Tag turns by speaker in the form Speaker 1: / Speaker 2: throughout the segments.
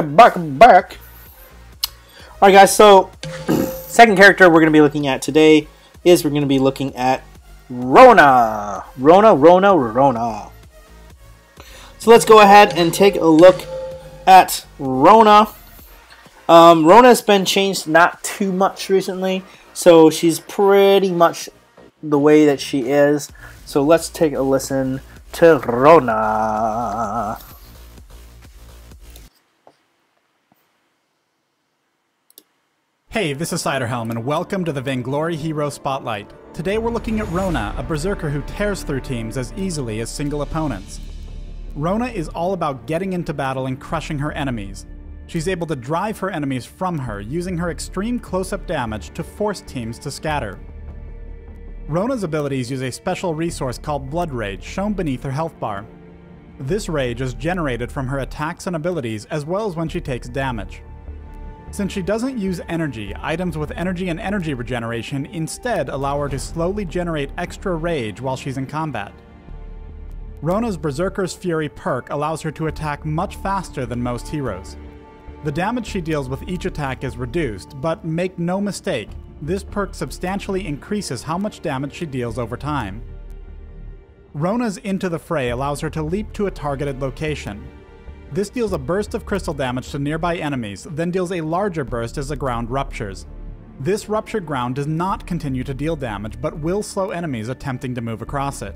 Speaker 1: back. Alright guys, so second character we're going to be looking at today is we're going to be looking at Rona. Rona. So let's go ahead and take a look at Rona. Rona's been changed not too much recently, so she's pretty much the way that she is. So let's take a listen to Rona.
Speaker 2: Hey, this is Ciderhelm, and welcome to the Vainglory Hero Spotlight. Today we're looking at Rona, a berserker who tears through teams as easily as single opponents. Rona is all about getting into battle and crushing her enemies. She's able to drive her enemies from her, using her extreme close-up damage to force teams to scatter. Rona's abilities use a special resource called Blood Rage, shown beneath her health bar. This rage is generated from her attacks and abilities, as well as when she takes damage. Since she doesn't use energy, items with energy and energy regeneration instead allow her to slowly generate extra rage while she's in combat. Rona's Berserker's Fury perk allows her to attack much faster than most heroes. The damage she deals with each attack is reduced, but make no mistake, this perk substantially increases how much damage she deals over time. Rona's Into the Fray allows her to leap to a targeted location. This deals a burst of crystal damage to nearby enemies, then deals a larger burst as the ground ruptures. This ruptured ground does not continue to deal damage, but will slow enemies attempting to move across it.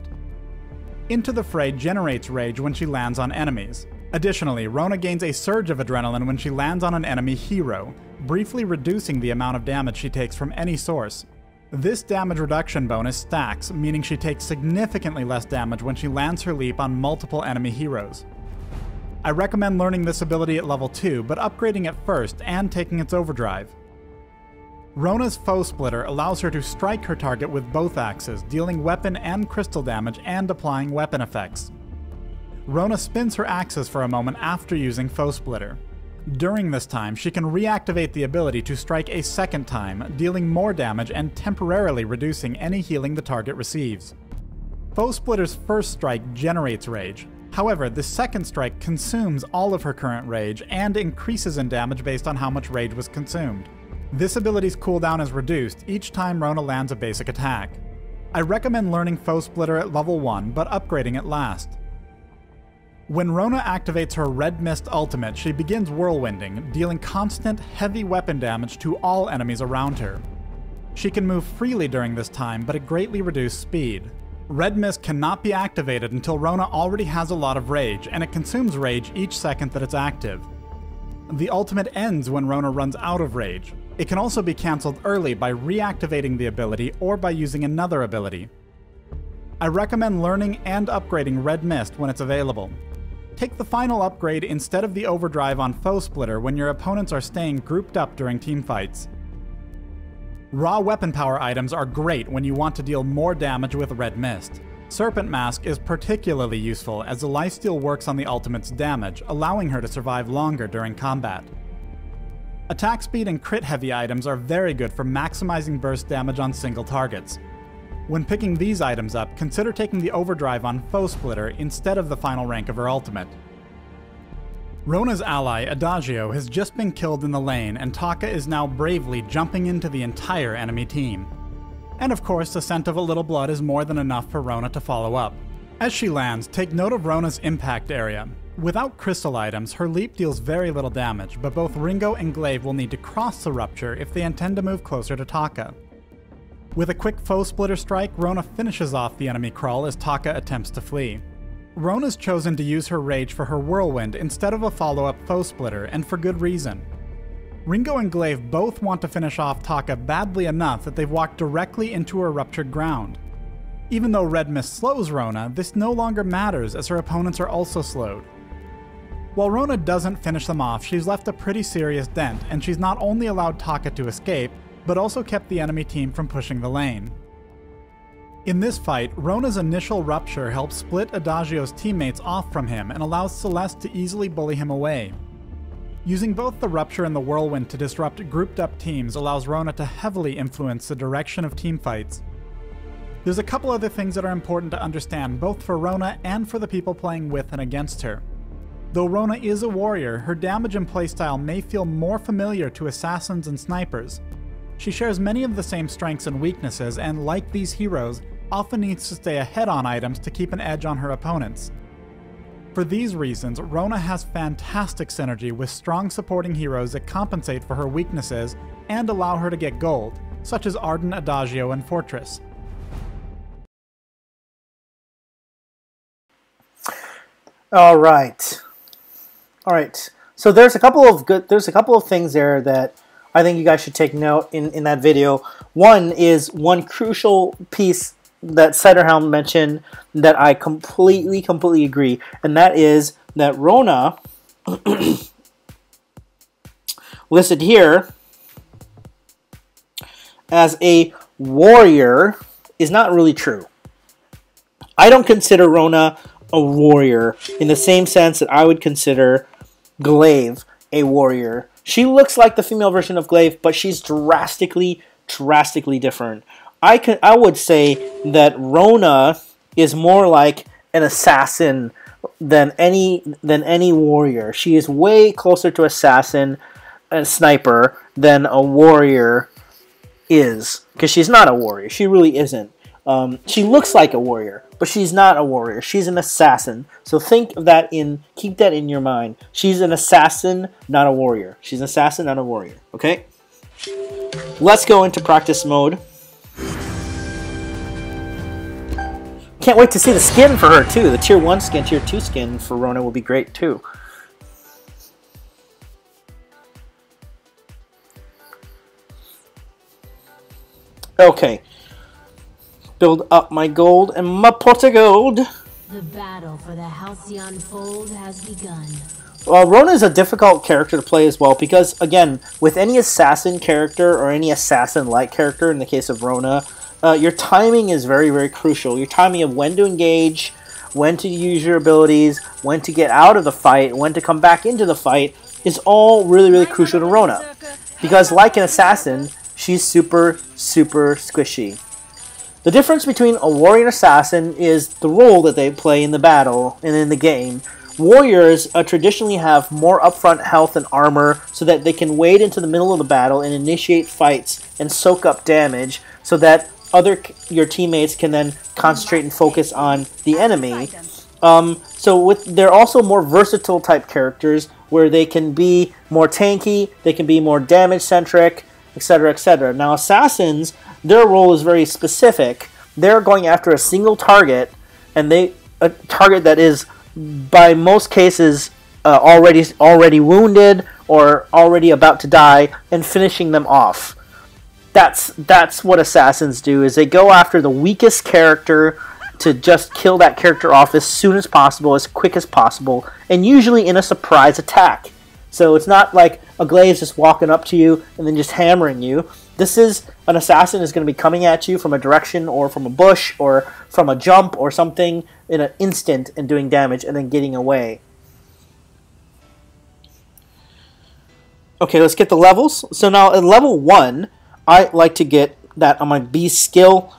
Speaker 2: Into the Fray generates rage when she lands on enemies. Additionally, Rona gains a surge of adrenaline when she lands on an enemy hero, briefly reducing the amount of damage she takes from any source. This damage reduction bonus stacks, meaning she takes significantly less damage when she lands her leap on multiple enemy heroes. I recommend learning this ability at level 2, but upgrading it first and taking its overdrive. Rona's Foe Splitter allows her to strike her target with both axes, dealing weapon and crystal damage and applying weapon effects. Rona spins her axes for a moment after using Foe Splitter. During this time, she can reactivate the ability to strike a second time, dealing more damage and temporarily reducing any healing the target receives. Foe Splitter's first strike generates rage. However, the second strike consumes all of her current rage and increases in damage based on how much rage was consumed. This ability's cooldown is reduced each time Rona lands a basic attack. I recommend learning Foe Splitter at level 1, but upgrading it last. When Rona activates her Red Mist ultimate, she begins whirlwinding, dealing constant, heavy weapon damage to all enemies around her. She can move freely during this time, but at greatly reduced speed. Red Mist cannot be activated until Rona already has a lot of rage, and it consumes rage each second that it's active. The ultimate ends when Rona runs out of rage. It can also be cancelled early by reactivating the ability or by using another ability. I recommend learning and upgrading Red Mist when it's available. Take the final upgrade instead of the overdrive on Foe Splitter when your opponents are staying grouped up during teamfights. Raw weapon power items are great when you want to deal more damage with Red Mist. Serpent Mask is particularly useful as the lifesteal works on the ultimate's damage, allowing her to survive longer during combat. Attack speed and crit heavy items are very good for maximizing burst damage on single targets. When picking these items up, consider taking the overdrive on Foe Splitter instead of the final rank of her ultimate. Rona's ally, Adagio, has just been killed in the lane, and Taka is now bravely jumping into the entire enemy team. And of course, the scent of a little blood is more than enough for Rona to follow up. As she lands, take note of Rona's impact area. Without crystal items, her leap deals very little damage, but both Ringo and Glaive will need to cross the rupture if they intend to move closer to Taka. With a quick Foe Splitter strike, Rona finishes off the enemy crawl as Taka attempts to flee. Rona's chosen to use her rage for her whirlwind instead of a follow-up Foe Splitter, and for good reason. Ringo and Glaive both want to finish off Taka badly enough that they've walked directly into her ruptured ground. Even though Red Mist slows Rona, this no longer matters as her opponents are also slowed. While Rona doesn't finish them off, she's left a pretty serious dent, and she's not only allowed Taka to escape, but also kept the enemy team from pushing the lane. In this fight, Rona's initial rupture helps split Adagio's teammates off from him and allows Celeste to easily bully him away. Using both the rupture and the whirlwind to disrupt grouped up teams allows Rona to heavily influence the direction of teamfights. There's a couple other things that are important to understand both for Rona and for the people playing with and against her. Though Rona is a warrior, her damage and playstyle may feel more familiar to assassins and snipers. She shares many of the same strengths and weaknesses, and like these heroes, often needs to stay ahead on items to keep an edge on her opponents. For these reasons, Rona has fantastic synergy with strong supporting heroes that compensate for her weaknesses and allow her to get gold, such as Arden, Adagio, and Fortress.
Speaker 1: All right. So there's a couple of things there that I think you guys should take note in that video. One is one crucial piece that Ciderhelm mentioned that I completely agree, and that is that Rona listed here as a warrior is not really true. I don't consider Rona a warrior in the same sense that I would consider Glaive a warrior. She looks like the female version of Glaive, but she's drastically different. I would say that Rona is more like an assassin than any warrior. She is way closer to assassin and sniper than a warrior is, because she's not a warrior. She really isn't. She looks like a warrior, but she's not a warrior. She's an assassin. So keep that in your mind. She's an assassin, not a warrior. She's an assassin, not a warrior. Okay? Let's go into practice mode. Can't wait to see the skin for her too. The tier 1 skin, tier 2 skin for Rona will be great too. Okay. Build up my gold and my pot of gold.
Speaker 3: The battle for the Halcyon Fold has begun.
Speaker 1: Well, Rona is a difficult character to play as well because, again, with any assassin character or any assassin-like character, in the case of Rona, your timing is very crucial. Your timing of when to engage, when to use your abilities, when to get out of the fight, when to come back into the fight is all really crucial to Rona. Because like an assassin, she's super squishy. The difference between a warrior and assassin is the role that they play in the battle and in the game. Warriors traditionally have more upfront health and armor so that they can wade into the middle of the battle and initiate fights and soak up damage so that your teammates can then concentrate and focus on the enemy. They're also more versatile type characters where they can be more tanky, they can be more damage centric, etc, etc. Now assassins, their role is very specific. They're going after a single target, and a target that is by most cases already wounded or already about to die, and finishing them off. That's what assassins do, is they go after the weakest character to just kill that character off as soon as possible, as quick as possible, and usually in a surprise attack. So it's not like a Glaive just walking up to you and then just hammering you. This is, an assassin is going to be coming at you from a direction or from a bush or from a jump or something in an instant and doing damage and then getting away. Okay, let's get the levels. So now at level 1, I like to get that on my B skill.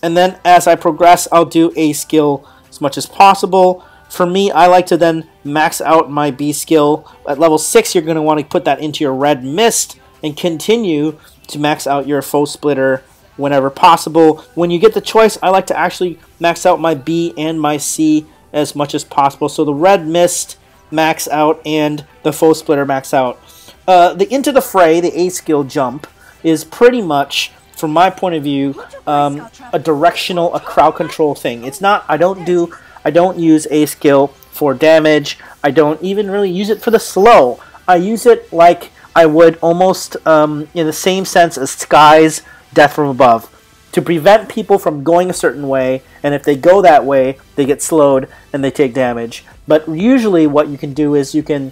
Speaker 1: And then as I progress, I'll do A skill as much as possible. For me, I like to then max out my B skill. At level 6, you're going to want to put that into your Red Mist and continue to max out your Foe Splitter whenever possible. When you get the choice, I like to actually max out my B and my C as much as possible. So the Red Mist max out and the Foe Splitter max out. The Into the Fray, the A skill jump, is pretty much, from my point of view, a directional, a crowd control thing. It's not, I don't use A skill for damage. I don't even really use it for the slow. I use it like I would almost in the same sense as Sky's Death from Above, to prevent people from going a certain way, and if they go that way, they get slowed and they take damage. But usually what you can do is you can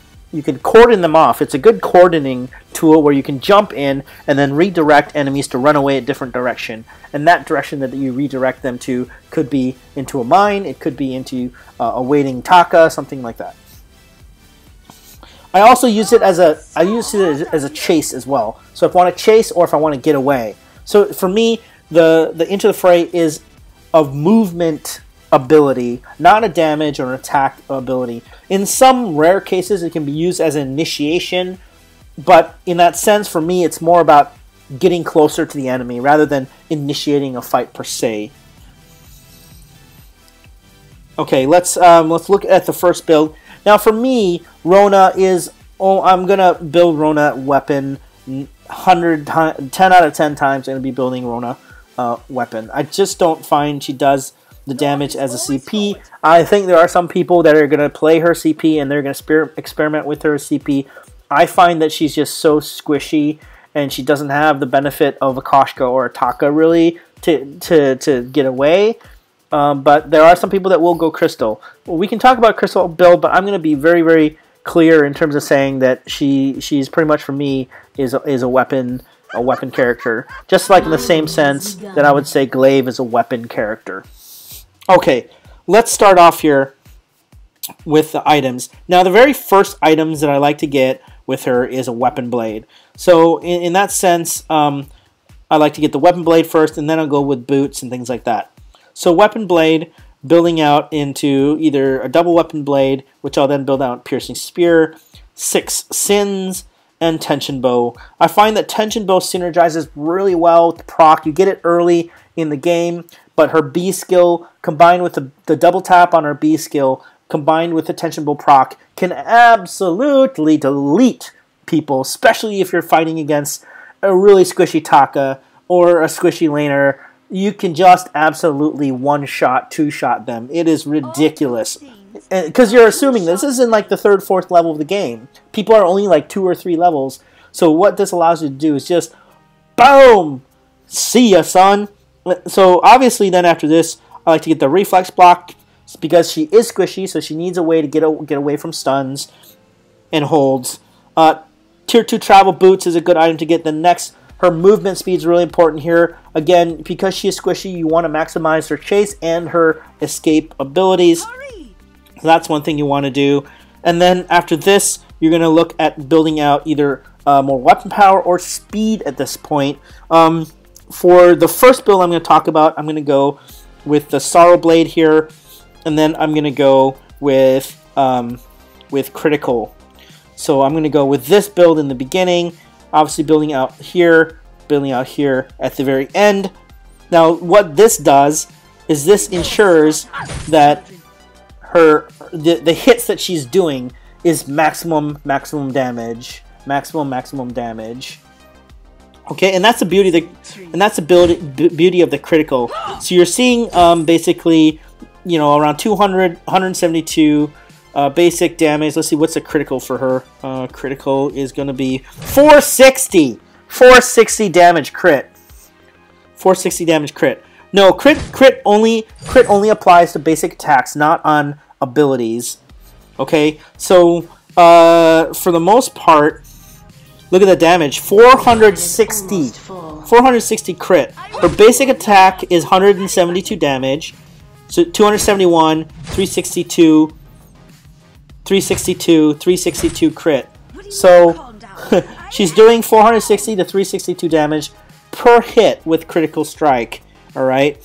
Speaker 1: cordon them off. It's a good cordoning tool where you can jump in and then redirect enemies to run away a different direction. And that direction that you redirect them to could be into a mine, it could be into a waiting Taka, something like that. I also use it as a chase as well. So if I want to chase or if I want to get away. So for me, the Into the Fray is a movement ability, not a damage or an attack ability. In some rare cases, it can be used as an initiation, but in that sense, for me, it's more about getting closer to the enemy rather than initiating a fight per se. Okay, let's look at the first build. Now, for me, Rona is. Oh, I'm gonna build Rona weapon 10 out of 10 times. I'm gonna be building Rona weapon. I just don't find she does the damage as a CP. I think there are some people that are gonna play her CP and they're gonna experiment with her CP. I find that she's just so squishy, and she doesn't have the benefit of a Koshka or a Taka really to get away. But there are some people that will go Crystal. Well, we can talk about Crystal build, but I'm going to be very, very clear in terms of saying that she's pretty much for me is a weapon character, just like in the same sense that I would say Glaive is a weapon character. Okay, let's start off here with the items. Now, the very first items that I like to get with her is a weapon blade. So in that sense, I like to get the weapon blade first, and then I'll go with boots and things like that. So weapon blade, building out into either a double weapon blade, which I'll then build out piercing spear, 6 sins, and tension bow. I find that tension bow synergizes really well with proc. You get it early in the game, but her B skill combined with the double tap on her B skill combined with the tension bow proc can absolutely delete people, especially if you're fighting against a really squishy Taka or a squishy laner. You can just absolutely one-shot, two-shot them. It is ridiculous. Because you're assuming this isn't like the 3rd, 4th level of the game. People are only like 2 or 3 levels. So what this allows you to do is just, boom! See ya, son! So obviously then after this, I like to get the reflex block because she is squishy, so she needs a way to get away from stuns and holds. Tier 2 travel boots is a good item to get. The next, her movement speed is really important here. Again, because she is squishy, you want to maximize her chase and her escape abilities. So that's one thing you want to do. And then after this, you're going to look at building out either more weapon power or speed at this point. For the first build I'm going to talk about, I'm going to go with the Sorrow Blade here. And then I'm going to go with Critical. So I'm going to go with this build in the beginning, obviously building out here at the very end. Now what this does is this ensures that the hits that she's doing is maximum damage. Okay, and that's the beauty of beauty of the critical. So you're seeing basically, you know, around 200, 172 basic damage. Let's see, what's the critical for her? Critical is going to be 460. 460 damage crit. 460 damage crit. No, crit only applies to basic attacks, not on abilities. Okay, so for the most part, look at the damage. 460 crit. Her basic attack is 172 damage. So 271, 362, 362 crit. So she's doing 460 to 362 damage per hit with critical strike. All right.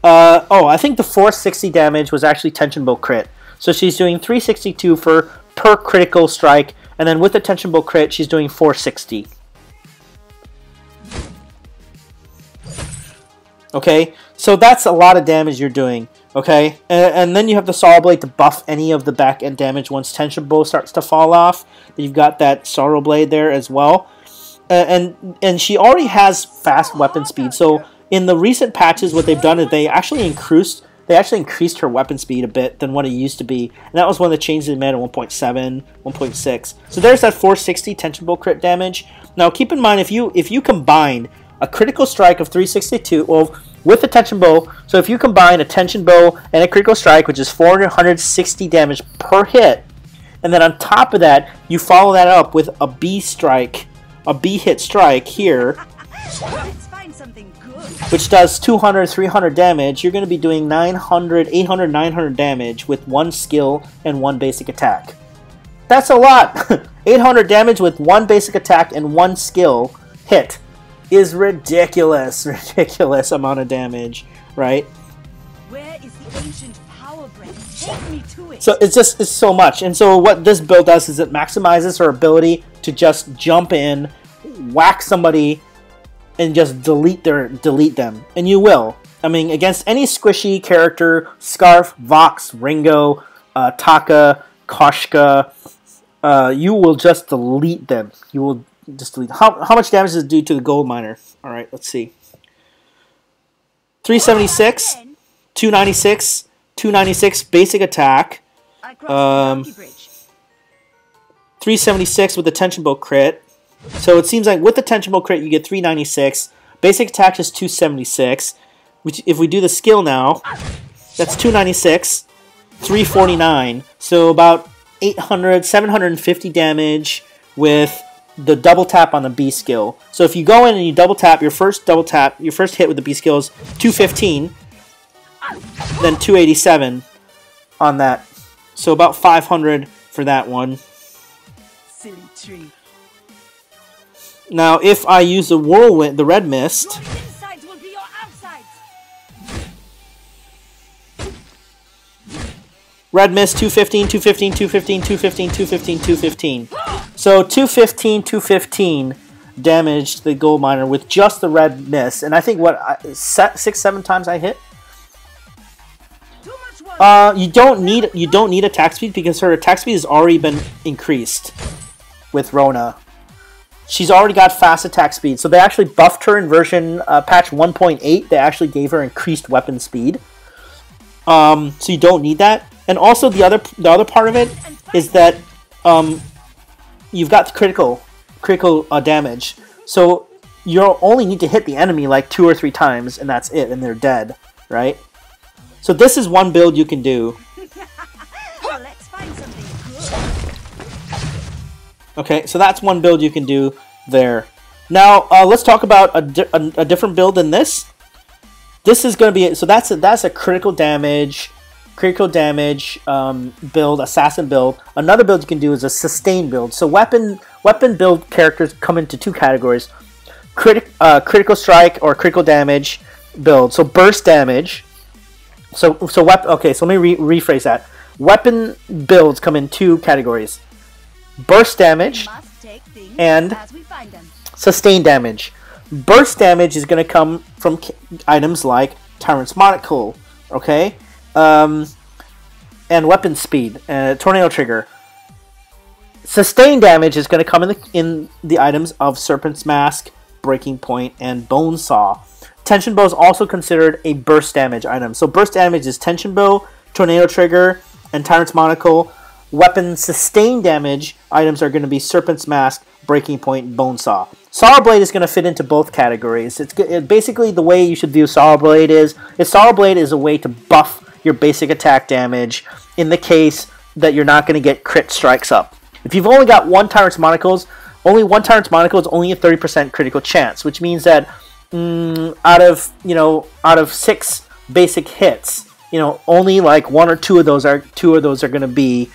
Speaker 1: Oh, I think the 460 damage was actually tension bow crit. So she's doing 362 per critical strike, and then with the tension bow crit, she's doing 460. Okay, so that's a lot of damage you're doing. Okay, and then you have the Sorrow Blade to buff any of the back end damage once tension bow starts to fall off. You've got that Sorrow Blade there as well, and she already has fast weapon speed. So in the recent patches, what they've done is they actually increased her weapon speed a bit than what it used to be, and that was one of the changes they made in 1.7, 1.6. So there's that 460 tension bow crit damage. Now keep in mind, if you combine a critical strike of 362, well, with the tension bow, so if you combine a tension bow and a critical strike, which is 460 damage per hit, and then on top of that, you follow that up with a B strike, a B hit strike here, which does 200, 300 damage, you're going to be doing 900, 800, 900 damage with one skill and one basic attack. That's a lot! 800 damage with one basic attack and one skill hit is ridiculous amount of damage, right?
Speaker 4: Where is the ancient
Speaker 1: So it's so much. And so what this build does is it maximizes her ability to just jump in, whack somebody, and just delete them. And you will. I mean, against any squishy character, Scarf, Vox, Ringo, Taka, Koshka, you will just delete them. You will just delete. How much damage does it do to the gold miner? All right, let's see. 376, 296, 296 basic attack. 376 with the tension bow crit. So it seems like with the tension bow crit you get 396. Basic attack is 276. Which, if we do the skill now, that's 296, 349. So about 800, 750 damage with the double tap on the B skill. So if you go in and you double tap, your first hit with the B skill is 215, then 287 on that. So about 500 for that one.
Speaker 4: Silly tree.
Speaker 1: Now if I use the whirlwind, the red mist,
Speaker 4: Your insides will be your outsides.
Speaker 1: red mist 215, 215, 215, 215, 215, 215. So 215, 215 damaged the gold miner with just the red mist, and I think what 6-7 times I hit. You don't need attack speed because her attack speed has already been increased with Rona. She's already got fast attack speed, so they actually buffed her in version patch 1.8. They actually gave her increased weapon speed. So you don't need that. And also the other part of it is that you've got critical damage. So you only need to hit the enemy like 2 or 3 times, and that's it, and they're dead, right? So this is one build you can do.
Speaker 4: Well, let's find something good.
Speaker 1: Okay, so that's one build you can do there. Now let's talk about a different build than this. This is going to be that's a critical damage build, assassin build. Another build you can do is a sustain build. So weapon build characters come into 2 categories: critical strike or critical damage build. So burst damage. Okay, so let me rephrase that. Weapon builds come in 2 categories: burst damage and sustain damage. Burst damage is going to come from items like Tyrant's Monocle, okay, and weapon speed, tornado trigger. Sustain damage is going to come in the items of Serpent's Mask, Breaking Point, and Bone Saw. Tension bow is also considered a burst damage item. So burst damage is tension bow, tornado trigger, and Tyrant's Monocle. Weapon sustain damage items are going to be Serpent's Mask, Breaking Point, Bone Saw. Sorrow Blade is going to fit into both categories. Basically the way you should view Sorrow Blade is a way to buff your basic attack damage in the case that you're not going to get crit strikes up. If you've only got one Tyrant's Monocle is only a 30% critical chance, which means that out of 6 basic hits, only like 1 or 2 of those are going to be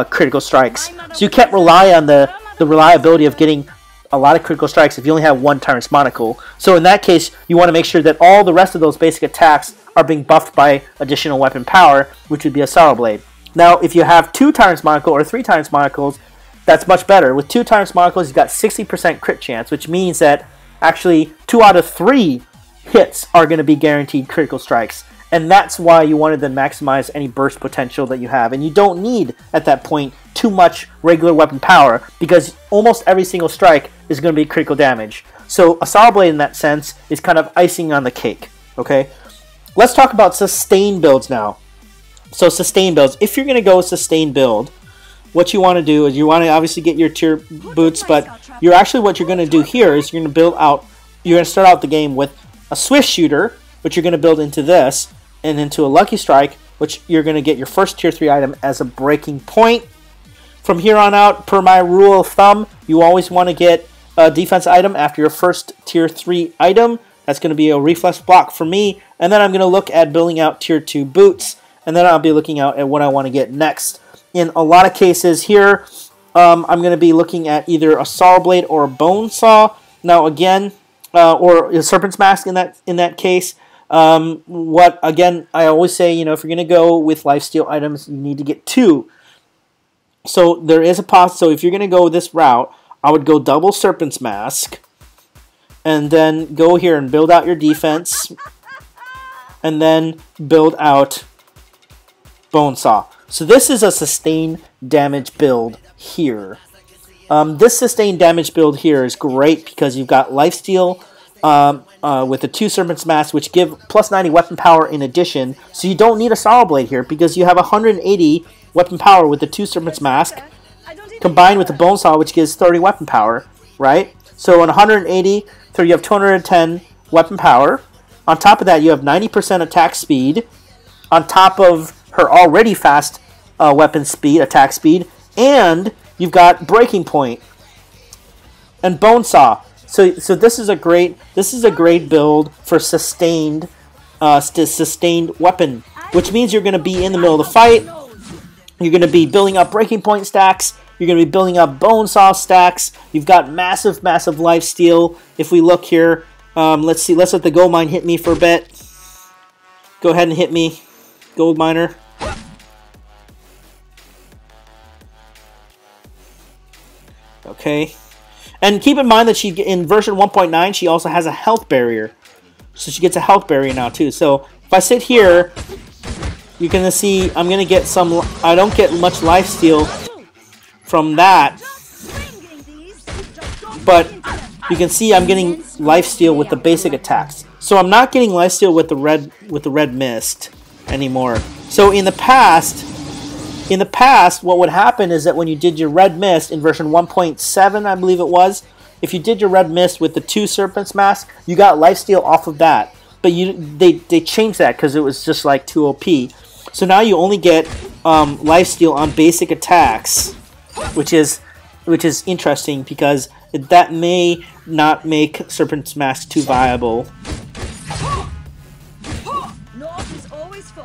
Speaker 1: critical strikes. So you can't rely on the reliability of getting a lot of critical strikes if you only have one Tyrant's Monocle. So in that case, you want to make sure that all the rest of those basic attacks are being buffed by additional weapon power, which would be a Sorrow Blade. Now, if you have 2 Tyrant's Monocle or 3 Tyrant's Monocles, that's much better. With 2 Tyrant's Monocles, you've got 60% crit chance, which means that actually 2 out of 3 hits are going to be guaranteed critical strikes. And that's why you wanted to maximize any burst potential that you have. And you don't need, at that point, too much regular weapon power, because almost every single strike is going to be critical damage. So a Sorrow Blade in that sense is kind of icing on the cake. Okay, let's talk about sustain builds now. So sustain builds. If you're going to go sustain build, what you want to do is you want to obviously get your tier boots, but what you're going to do here is you're going to start out the game with a Swift Shooter, which you're going to build into this, and into a Lucky Strike, which you're going to get your first tier 3 item as a Breaking Point. From here on out, per my rule of thumb, you always want to get a defense item after your first tier 3 item. That's going to be a Reflex Block for me, and then I'm going to look at building out tier 2 boots, and then I'll be looking out at what I want to get next. In a lot of cases here, I'm going to be looking at either a Sorrow Blade or a Bone Saw. Now again, or a Serpent's Mask in that case. What again? I always say, if you're gonna go with lifesteal items, you need to get 2. So there is a So if you're gonna go this route, I would go double Serpent's Mask, and then go here and build out your defense, and then build out Bone Saw. So this is a sustained damage build here. This sustained damage build here is great because you've got lifesteal with the 2 Serpent's Mask, which give plus 90 weapon power in addition. So you don't need a Sorrow Blade here because you have 180 weapon power with the 2 Serpent's Mask, combined with the Bone Saw, which gives 30 weapon power, right? So on 180, so you have 210 weapon power. On top of that, you have 90% attack speed, on top of her already fast weapon speed, attack speed, and you've got Breaking Point and Bone Saw. So this is a great build for sustained weapon, which means you're going to be in the middle of the fight. You're going to be building up Breaking Point stacks. You're going to be building up Bone Saw stacks. You've got massive lifesteal. If we look here, let's see. Let's let the gold mine hit me for a bit. Go ahead and hit me, gold miner. Okay. And keep in mind that in version 1.9, she also has a health barrier. So she gets a health barrier now too. So if I sit here, you're going to see I'm going to get some... I don't get much lifesteal from that. But you can see I'm getting lifesteal with the basic attacks. So I'm not getting lifesteal with the red mist anymore. So in the past, what would happen is that when you did your red mist in version 1.7, I believe it was, if you did your red mist with the 2 Serpent's Mask, you got lifesteal off of that. But they changed that because it was just like too OP. So now you only get lifesteal on basic attacks, which is interesting because that may not make Serpent's Mask too viable.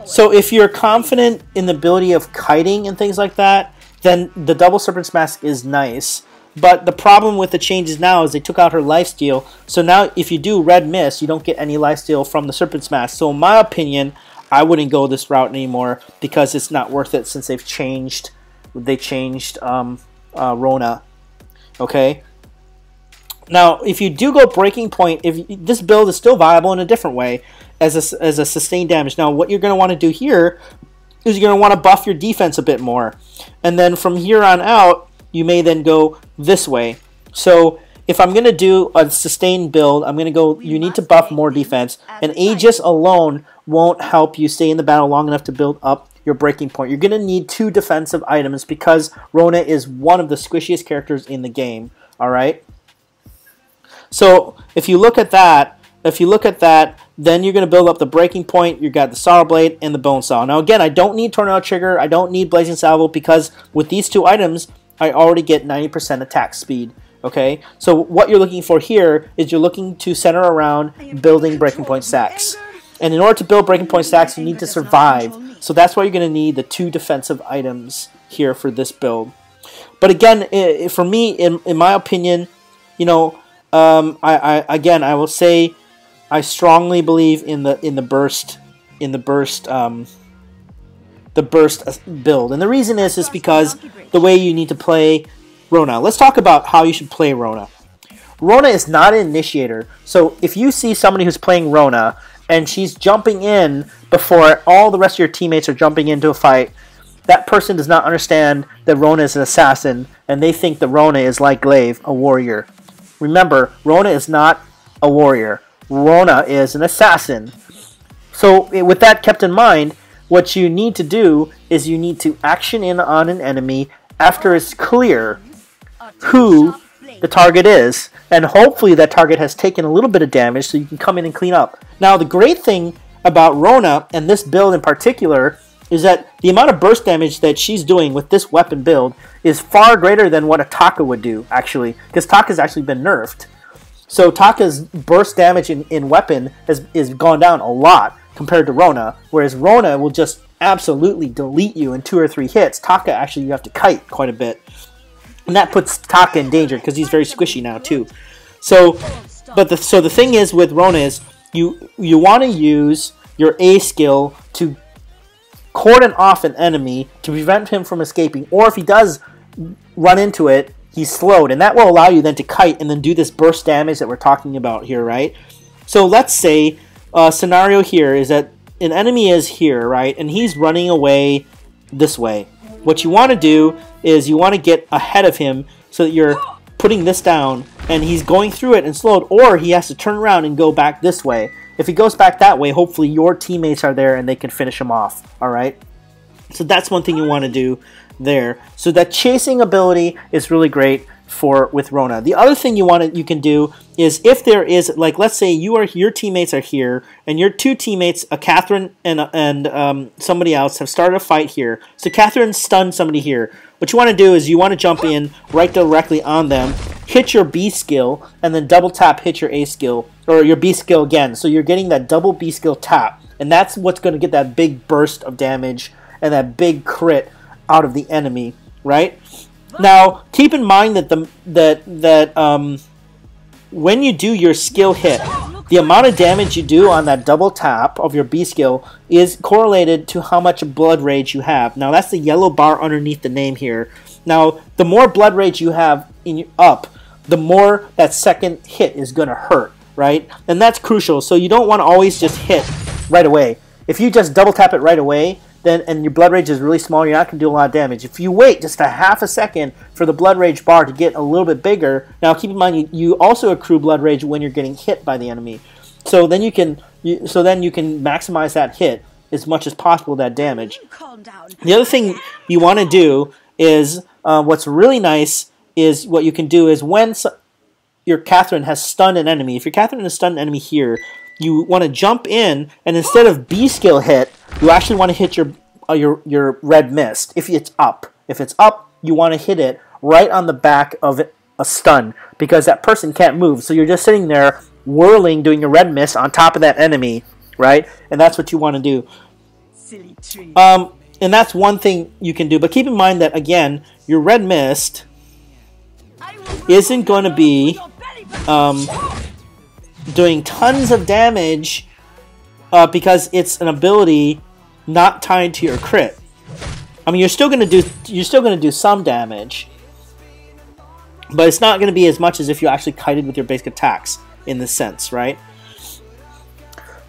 Speaker 1: So if you're confident in the ability of kiting and things like that, then the double Serpent's Mask is nice. But the problem with the changes now is they took out her lifesteal. So now if you do Red Mist, you don't get any lifesteal from the Serpent's Mask. So in my opinion, I wouldn't go this route anymore because it's not worth it since they've changed. They changed Rona. Okay. Now, if you do go Breaking Point, if this build is still viable in a different way as a sustained damage. Now, what you're going to want to do here is you're going to want to buff your defense a bit more, and then from here on out, you may then go this way. So if I'm going to do a sustained build, I'm going to go. You need to buff more defense, and Aegis alone won't help you stay in the battle long enough to build up your Breaking Point. You're going to need 2 defensive items because Rona is one of the squishiest characters in the game. All right. So if you look at that, then you're going to build up the Breaking Point. You've got the Sorrow Blade and the Bone Saw. Now again, I don't need Tornado Trigger. I don't need Blazing Salvo because with these 2 items, I already get 90% attack speed. Okay, so what you're looking for here is you're looking to center around building Breaking Point stacks. And in order to build Breaking Point stacks, you need to survive. So that's why you're going to need the 2 defensive items here for this build. But again, for me, in my opinion, you know, I will say I strongly believe in the burst build, and the reason is because the way you need to play Rona. Let's talk about how you should play Rona. Rona is not an initiator, so if you see somebody who's playing Rona and she's jumping in before all the rest of your teammates are jumping into a fight, that person does not understand that Rona is an assassin, and they think that Rona is like Glaive, a warrior. Remember, Rona is not a warrior. Rona is an assassin. So with that kept in mind, what you need to do is you need to action in on an enemy after it's clear who the target is. And hopefully that target has taken a little bit of damage so you can come in and clean up. Now the great thing about Rona, and this build in particular, is that the amount of burst damage that she's doing with this weapon build is far greater than what a Taka would do, actually. Because Taka's actually been nerfed. So Taka's burst damage in weapon is gone down a lot compared to Rona, whereas Rona will just absolutely delete you in 2 or 3 hits. Taka, actually, you have to kite quite a bit. And that puts Taka in danger because he's very squishy now, too. So the thing is with Rona is you want to use your A skill to cordon off an enemy to prevent him from escaping, or if he does run into it, he's slowed, and that will allow you then to kite and then do this burst damage that we're talking about here, right? So let's say a scenario here is that an enemy is here, right, and he's running away this way. What you want to do is you want to get ahead of him so that you're putting this down and he's going through it and slowed, or he has to turn around and go back this way. If he goes back that way, hopefully your teammates are there and they can finish him off, alright? So that's one thing you want to do there. So that chasing ability is really great with Rona. The other thing you can do is if there is, like, let's say your teammates are here and your two teammates, Catherine and somebody else, have started a fight here. So Catherine stunned somebody here. What you want to do is you want to jump in right directly on them, hit your B skill, and then double tap hit your A skill, or your B skill again. So you're getting that double B skill tap, and that's what's going to get that big burst of damage and that big crit out of the enemy, right? Now, keep in mind that when you do your skill hit, the amount of damage you do on that double tap of your B skill is correlated to how much blood rage you have. Now, that's the yellow bar underneath the name here. Now, the more blood rage you have the more that second hit is going to hurt, right? And that's crucial. So you don't want to always just hit right away. If you just double tap it right away, and your blood rage is really small, you're not going to do a lot of damage. If you wait just a half a second for the blood rage bar to get a little bit bigger, now keep in mind you also accrue blood rage when you're getting hit by the enemy. So then you can maximize that hit as much as possible, that damage. The other thing you want to do is what's really nice is what you can do is when your Catherine has stunned an enemy. If your Catherine has stunned an enemy here, you want to jump in, and instead of B skill hit, you actually want to hit your red mist. If it's up, you want to hit it right on the back of a stun, because that person can't move. So you're just sitting there whirling, doing your red mist on top of that enemy, right? And that's what you want to do.
Speaker 4: Silly tree.
Speaker 1: And that's one thing you can do. But keep in mind that again, your red mist isn't going to be doing tons of damage because it's an ability not tied to your crit. I mean, you're still going to do some damage, but it's not going to be as much as if you actually kited with your basic attacks in this sense, right?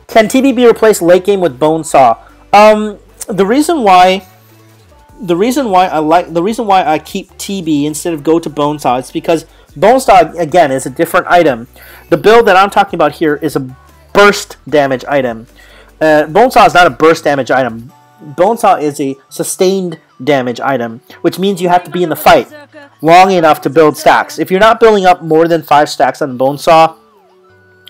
Speaker 1: Can TB be replaced late game with Bonesaw? The reason why I keep TB instead of go to Bonesaw is because Bonesaw, again, is a different item. The build that I'm talking about here is a burst damage item. Bonesaw is not a burst damage item. Bonesaw is a sustained damage item, which means you have to be in the fight long enough to build stacks. If you're not building up more than 5 stacks on Bonesaw,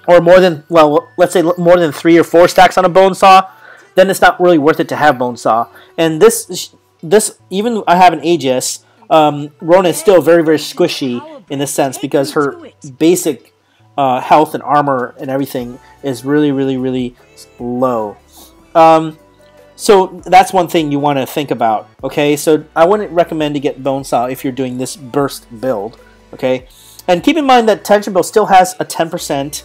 Speaker 1: or more than, well, let's say more than 3 or 4 stacks on a Bonesaw, then it's not really worth it to have Bonesaw. And this even I have an Aegis, Rona is still very, very squishy in this sense because her basic health and armor and everything is really, really, really low. So that's one thing you want to think about. Okay, so I wouldn't recommend to get Bonesaw if you're doing this burst build. Okay, and keep in mind that Tension Bow still has a 10%.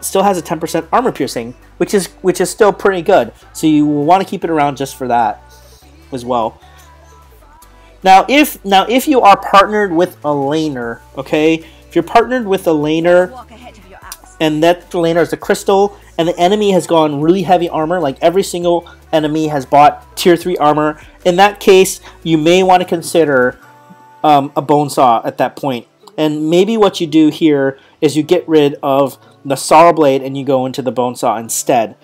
Speaker 1: Still has a 10% armor piercing, which is still pretty good. So you will want to keep it around just for that as well. Now, if you are partnered with a laner, okay, if you're partnered with a laner, and that laner is a crystal, and the enemy has gone really heavy armor, like every single enemy has bought tier 3 armor, in that case, you may want to consider a Bonesaw at that point. And maybe what you do here is you get rid of the Sorrow Blade and you go into the Bonesaw instead.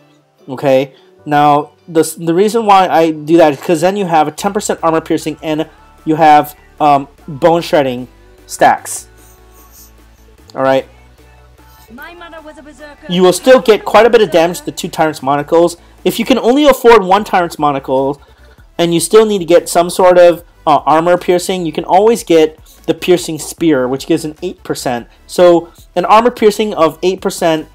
Speaker 1: Okay? Now, the reason why I do that is because then you have a 10% armor piercing and you have bone shredding stacks. Alright? You will still get quite a bit of damage to the 2 Tyrant's Monocles. If you can only afford 1 Tyrant's Monocle and you still need to get some sort of armor piercing, you can always get the Piercing Spear, which gives an 8%. So an armor piercing of 8%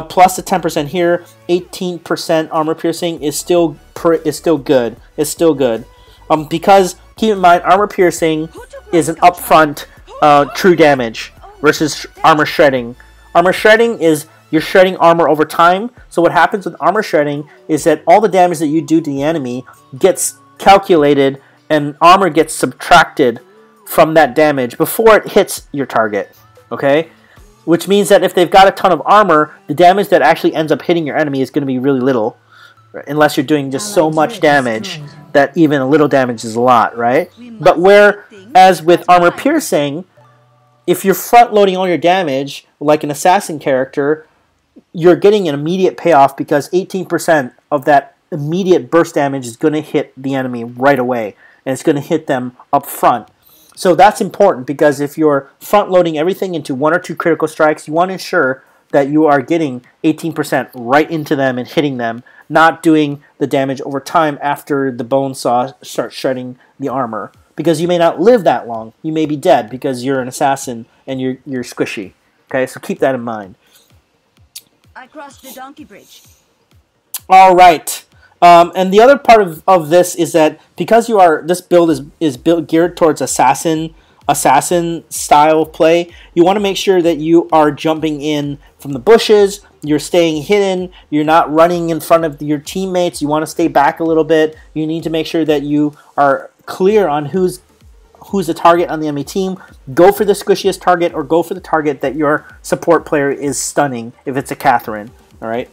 Speaker 1: plus the 10% here, 18% armor piercing is still good. It's still good. Because keep in mind, armor piercing is an upfront true damage versus armor shredding. Armor shredding is you're shredding armor over time. So what happens with armor shredding is that all the damage that you do to the enemy gets calculated and armor gets subtracted from that damage before it hits your target. Okay? Which means that if they've got a ton of armor, the damage that actually ends up hitting your enemy is going to be really little. Unless you're doing just so much damage that even a little damage is a lot, right? But whereas with armor piercing, if you're front loading all your damage, like an assassin character, you're getting an immediate payoff because 18% of that immediate burst damage is going to hit the enemy right away. And it's going to hit them up front. So that's important because if you're front loading everything into 1 or 2 critical strikes, you want to ensure that you are getting 18% right into them and hitting them, not doing the damage over time after the bone saw starts shredding the armor. Because you may not live that long. You may be dead because you're an assassin and you're squishy. Okay, so keep that in mind.
Speaker 4: I crossed the donkey bridge.
Speaker 1: All right. And the other part of this is that because this build is built geared towards assassin style of play, you want to make sure that you are jumping in from the bushes, you're staying hidden, you're not running in front of your teammates, you want to stay back a little bit. You need to make sure that you are clear on who's the target on the enemy team. Go for the squishiest target or go for the target that your support player is stunning if it's a Catherine. All right.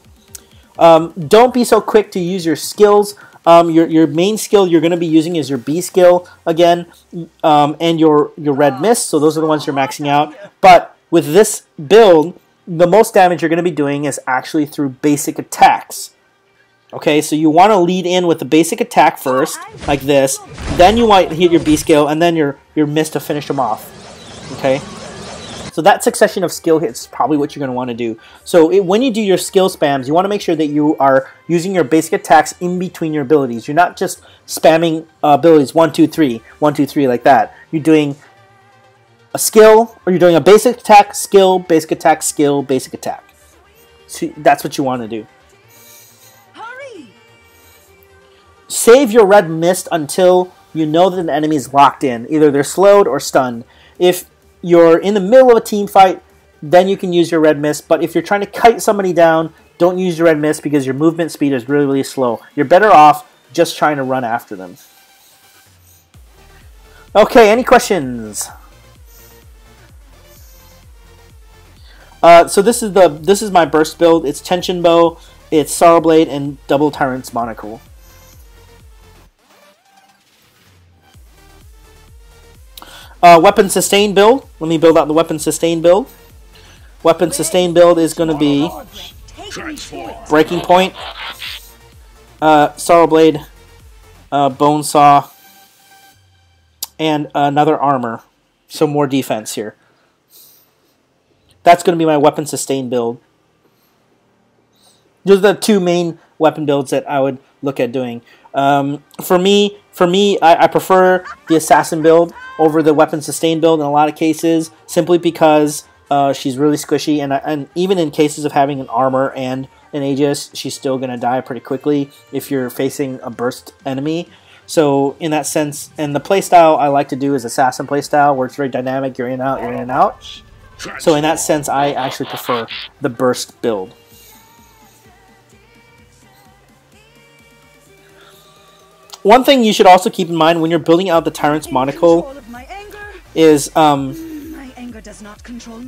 Speaker 1: Don't be so quick to use your skills. Your main skill you're going to be using is your B skill again, and your red mist. So those are the ones you're maxing out. But with this build, the most damage you're going to be doing is actually through basic attacks. Okay, so you want to lead in with the basic attack first, like this. Then you might hit your B skill, and then your mist to finish them off. Okay. So that succession of skill hits is probably what you're going to want to do. So when you do your skill spams, you want to make sure that you are using your basic attacks in between your abilities. You're not just spamming abilities 1, 2, 3, 1, 2, 3 like that. You're doing a skill, or you're doing a basic attack, skill, basic attack, skill, basic attack. So that's what you want to do.
Speaker 4: Hurry!
Speaker 1: Save your red mist until you know that an enemy is locked in. Either they're slowed or stunned. If you're in the middle of a team fight, then you can use your red mist. But if you're trying to kite somebody down, don't use your red mist because your movement speed is really, really slow. You're better off just trying to run after them. Okay, any questions? So this is my burst build. It's tension bow, it's sorrow blade, and double tyrant's monocle. Weapon sustain build. Let me build out the weapon sustain build. Weapon sustain build is going to be breaking point, sorrow blade, bone saw, and another armor. So more defense here. That's going to be my weapon sustain build. Those are the two main weapon builds that I would look at doing. For me, I prefer the assassin build over the weapon sustain build in a lot of cases, simply because she's really squishy, and even in cases of having an armor and an Aegis, she's still going to die pretty quickly if you're facing a burst enemy. So in that sense, and the playstyle I like to do is assassin playstyle, where it's very dynamic, you're in and out, you're in and out. So in that sense, I actually prefer the burst build. One thing you should also keep in mind when you're building out the Tyrant's Monocle is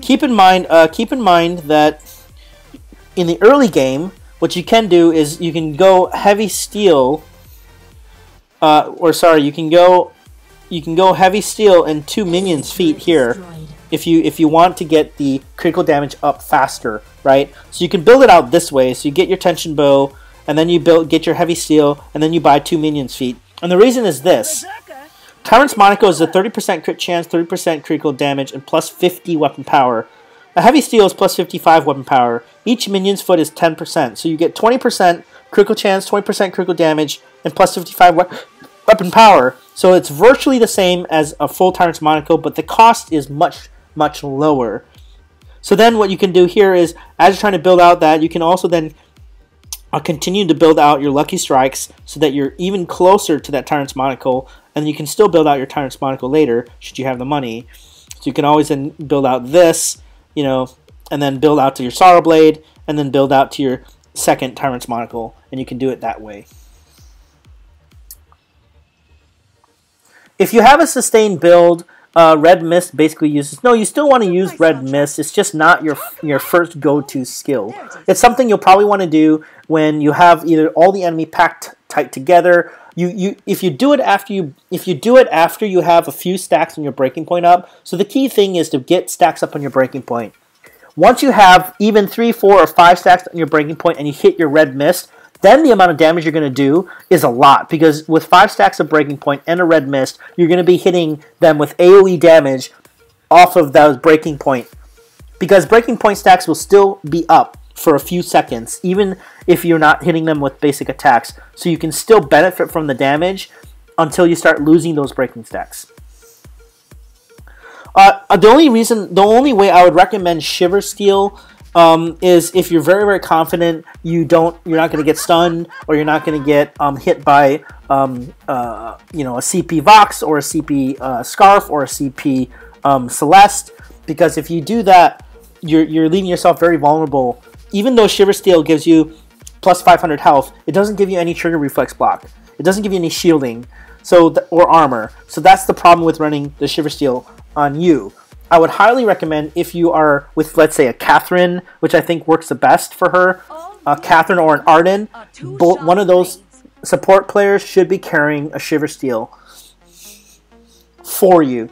Speaker 1: keep in mind that in the early game, what you can do is you can go heavy steel, you can go heavy steel and 2 minions feet here if you want to get the critical damage up faster, right? So you can build it out this way. So you get your tension bow, and then you get your heavy steel, and then you buy 2 minions feet. And the reason is this. Tyrant's Monaco is a 30% crit chance, 30% critical damage, and plus 50 weapon power. A heavy steel is plus 55 weapon power. Each minion's foot is 10%. So you get 20% critical chance, 20% critical damage, and plus 55 weapon power. So it's virtually the same as a full Tyrant's Monaco, but the cost is much, much lower. So then what you can do here is, as you're trying to build out that, you can also then continue to build out your Lucky Strikes so that you're even closer to that Tyrant's Monocle, and you can still build out your Tyrant's Monocle later should you have the money. So you can always then build out this, and then build out to your Sorrow Blade, and then build out to your second Tyrant's Monocle, and you can do it that way. If you have a sustained build, Red Mist basically uses... No, you still want to use Red Mist. It's just not your first go-to skill. It's something you'll probably want to do when you have either all the enemy packed tight together. If you do it after you have a few stacks on your breaking point up. So the key thing is to get stacks up on your breaking point. Once you have even 3, 4, or 5 stacks on your breaking point and you hit your Red Mist, then the amount of damage you're going to do is a lot. Because with 5 stacks of breaking point and a Red Mist, you're going to be hitting them with AoE damage off of those breaking point. Because breaking point stacks will still be up for a few seconds, even if you're not hitting them with basic attacks. So you can still benefit from the damage until you start losing those breaking stacks. The only way I would recommend Shiver Steel is if you're very, very confident you're not going to get stunned, or you're not going to get hit by a CP Vox or a CP Scarf or a CP Celeste, because if you do that, you're leaving yourself very vulnerable. Even though Shiver Steel gives you plus 500 health, it doesn't give you any trigger reflex block. It doesn't give you any shielding or armor. So that's the problem with running the Shiver Steel on you. I would highly recommend, if you are with, let's say, a Catherine, which I think works the best for her, a Catherine or an Arden, one of those support players should be carrying a Shiver Steel for you.